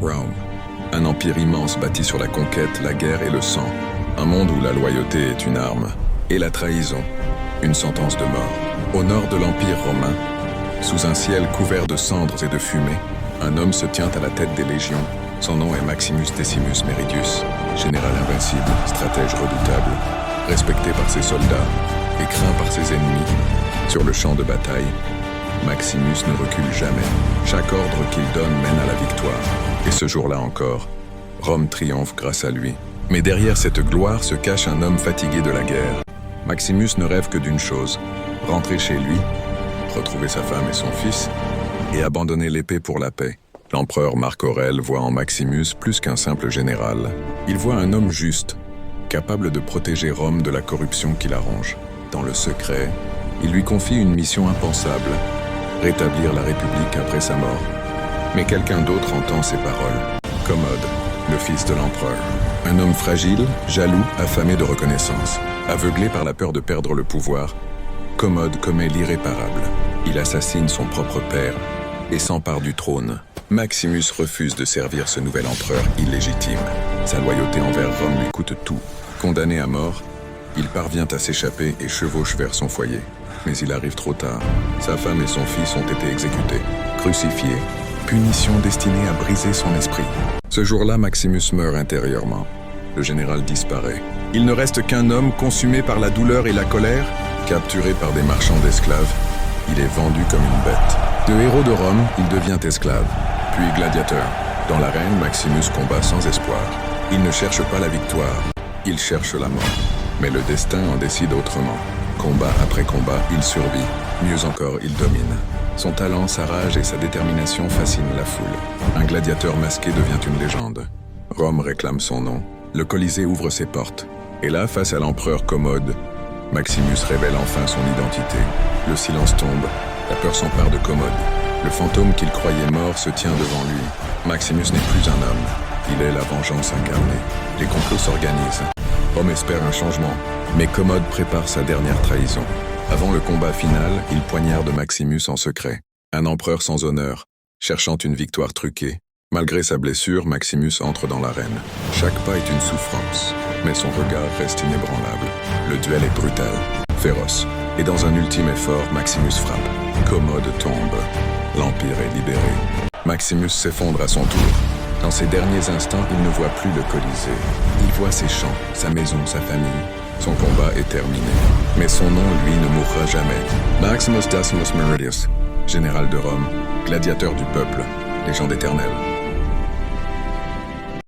Rome. Un empire immense bâti sur la conquête, la guerre et le sang. Un monde où la loyauté est une arme et la trahison, une sentence de mort. Au nord de l'Empire romain, sous un ciel couvert de cendres et de fumée, un homme se tient à la tête des légions. Son nom est Maximus Decimus Meridius, général invincible, stratège redoutable, respecté par ses soldats et craint par ses ennemis. Sur le champ de bataille, Maximus ne recule jamais. Chaque ordre qu'il donne mène à la victoire. Et ce jour-là encore, Rome triomphe grâce à lui. Mais derrière cette gloire se cache un homme fatigué de la guerre. Maximus ne rêve que d'une chose, rentrer chez lui, retrouver sa femme et son fils, et abandonner l'épée pour la paix. L'empereur Marc Aurèle voit en Maximus plus qu'un simple général. Il voit un homme juste, capable de protéger Rome de la corruption qui la ronge. Dans le secret, il lui confie une mission impensable, rétablir la République après sa mort. Mais quelqu'un d'autre entend ses paroles. Commode, le fils de l'empereur. Un homme fragile, jaloux, affamé de reconnaissance. Aveuglé par la peur de perdre le pouvoir, Commode commet l'irréparable. Il assassine son propre père et s'empare du trône. Maximus refuse de servir ce nouvel empereur illégitime. Sa loyauté envers Rome lui coûte tout. Condamné à mort, il parvient à s'échapper et chevauche vers son foyer. Mais il arrive trop tard. Sa femme et son fils ont été exécutés, crucifiés, punition destinée à briser son esprit. Ce jour-là, Maximus meurt intérieurement. Le général disparaît. Il ne reste qu'un homme consumé par la douleur et la colère, capturé par des marchands d'esclaves. Il est vendu comme une bête. De héros de Rome, il devient esclave, puis gladiateur. Dans l'arène, Maximus combat sans espoir. Il ne cherche pas la victoire, il cherche la mort. Mais le destin en décide autrement. Combat après combat, il survit. Mieux encore, il domine. Son talent, sa rage et sa détermination fascinent la foule. Un gladiateur masqué devient une légende. Rome réclame son nom. Le Colisée ouvre ses portes. Et là, face à l'empereur Commode, Maximus révèle enfin son identité. Le silence tombe, la peur s'empare de Commode. Le fantôme qu'il croyait mort se tient devant lui. Maximus n'est plus un homme, il est la vengeance incarnée. Les complots s'organisent. Rome espère un changement, mais Commode prépare sa dernière trahison. Avant le combat final, il poignarde Maximus en secret. Un empereur sans honneur, cherchant une victoire truquée. Malgré sa blessure, Maximus entre dans l'arène. Chaque pas est une souffrance, mais son regard reste inébranlable. Le duel est brutal, féroce, et dans un ultime effort, Maximus frappe. Commode tombe. L'Empire est libéré. Maximus s'effondre à son tour. Dans ses derniers instants, il ne voit plus le Colisée. Il voit ses champs, sa maison, sa famille. Son combat est terminé. Mais son nom, lui, ne mourra jamais. Maximus Decimus Meridius, général de Rome, gladiateur du peuple, légende éternelle.